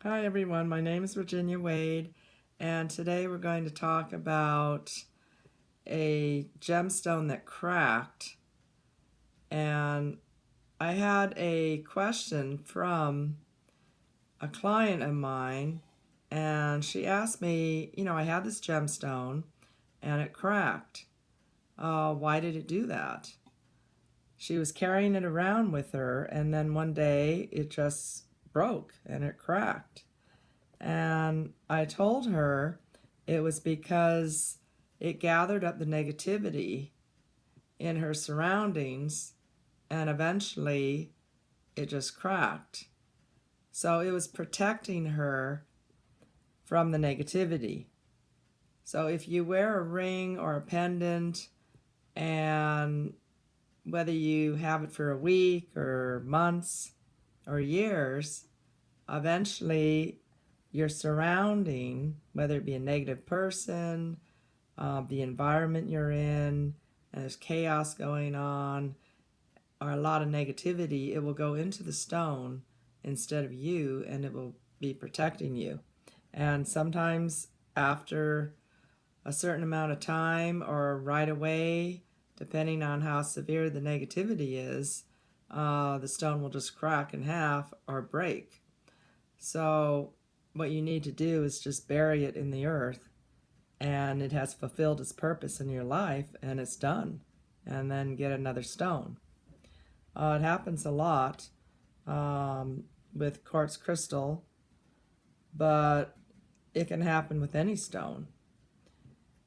Hi everyone, my name is Virginia Wade, and today we're going to talk about a gemstone that cracked. And I had a question from a client of mine, and she asked me, I had this gemstone and it cracked. Why did it do that? She was carrying it around with her, and then one day it just broke and it cracked. And I told her it was because it gathered up the negativity in her surroundings and eventually it just cracked. So it was protecting her from the negativity. So if you wear a ring or a pendant, and whether you have it for a week or months or years, eventually your surrounding, whether it be a negative person, the environment you're in, and there's chaos going on, or a lot of negativity, it will go into the stone instead of you, and it will be protecting you. And sometimes after a certain amount of time or right away, depending on how severe the negativity is, the stone will just crack in half or break. So what you need to do is just bury it in the earth, and it has fulfilled its purpose in your life and it's done, and then get another stone. It happens a lot with quartz crystal, but it can happen with any stone.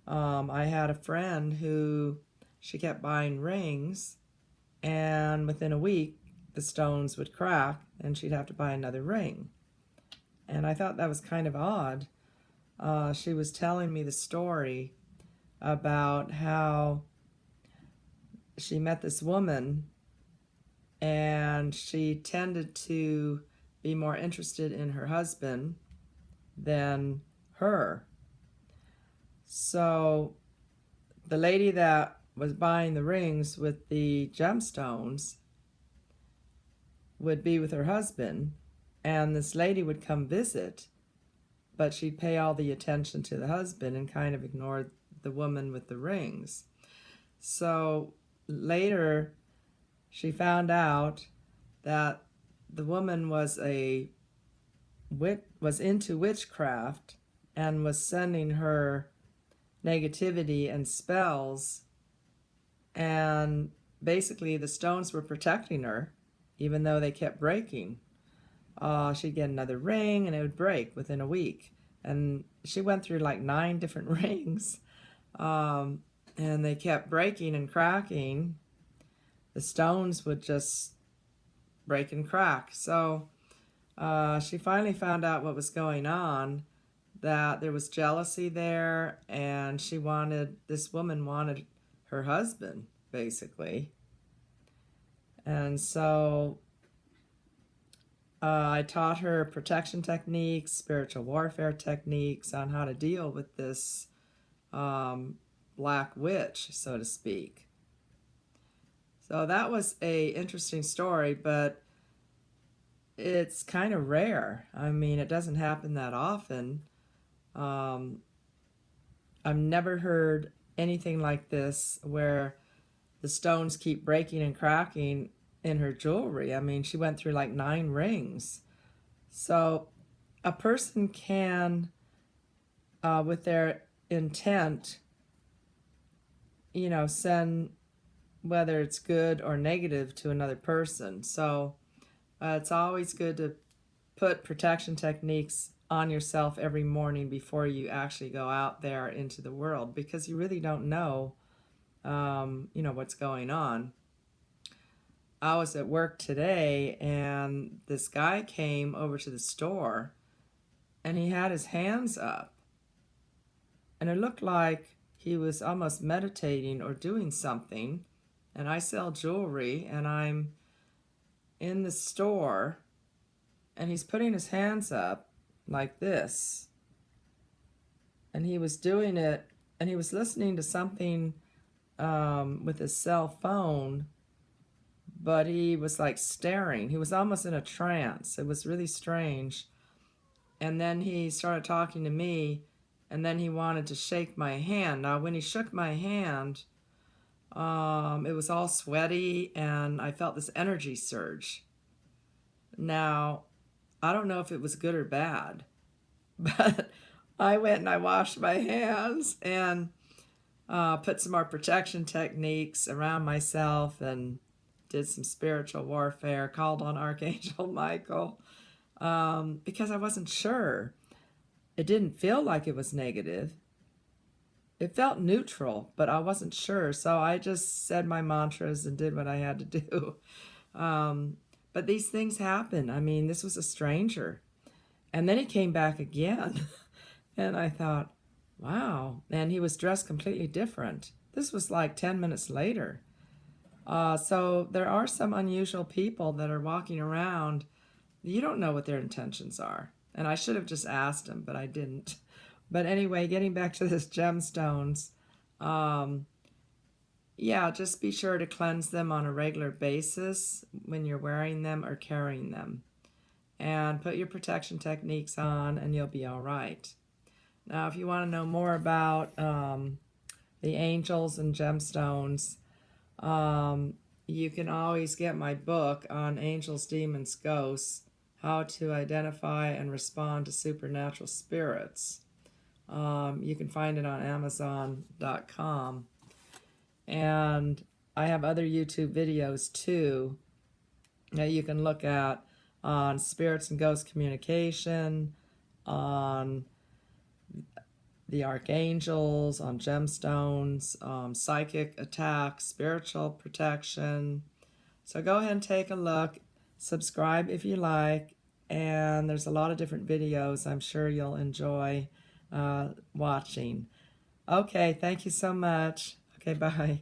I had a friend who she kept buying rings, and within a week the stones would crack and she'd have to buy another ring. And I thought that was kind of odd. She was telling me the story about how she met this woman and she tended to be more interested in her husband than her. So the lady that was buying the rings with the gemstones would be with her husband, and this lady would come visit, but she'd pay all the attention to the husband and kind of ignore the woman with the rings. So later she found out that the woman was into witchcraft and was sending her negativity and spells, and basically the stones were protecting her even though they kept breaking. She'd get another ring and it would break within a week, and she went through like 9 different rings, and they kept breaking and cracking. The stones would just break and crack. So she finally found out what was going on, that there was jealousy there, and this woman wanted her husband, basically. And so I taught her protection techniques, spiritual warfare techniques on how to deal with this black witch, so to speak. So that was a interesting story, but it's kind of rare. I mean, it doesn't happen that often. I've never heard anything like this where the stones keep breaking and cracking in her jewelry. I mean, she went through like 9 rings. So a person can, with their intent, send, whether it's good or negative, to another person. So it's always good to put protection techniques on yourself every morning before you actually go out there into the world, because you really don't know, what's going on. I was at work today and this guy came over to the store and he had his hands up, and it looked like he was almost meditating or doing something. And I sell jewelry, and I'm in the store, and he's putting his hands up like this, and he was doing it, and he was listening to something with his cell phone, but he was like staring. He was almost in a trance. It was really strange. and then he started talking to me, and then he wanted to shake my hand. Now, when he shook my hand, it was all sweaty, and I felt this energy surge. Now, I don't know if it was good or bad, but I went and I washed my hands and put some more protection techniques around myself and did some spiritual warfare, called on Archangel Michael, because I wasn't sure. It didn't feel like it was negative. It felt neutral, but I wasn't sure. So I just said my mantras and did what I had to do. But these things happen. I mean, this was a stranger. And then he came back again. And I thought, wow. And he was dressed completely different. This was like 10 minutes later. So there are some unusual people that are walking around. You don't know what their intentions are. And I should have just asked him, but I didn't. But anyway, getting back to this gemstones, yeah, just be sure to cleanse them on a regular basis when you're wearing them or carrying them. And put your protection techniques on, and you'll be all right. Now, if you want to know more about the angels and gemstones, you can always get my book on angels, demons, ghosts, how to identify and respond to supernatural spirits. You can find it on Amazon.com. And I have other YouTube videos too that you can look at on spirits and ghost communication, on the archangels, on gemstones, psychic attacks, spiritual protection. So go ahead and take a look. Subscribe if you like. And there's a lot of different videos I'm sure you'll enjoy watching. Okay, thank you so much. Okay, bye.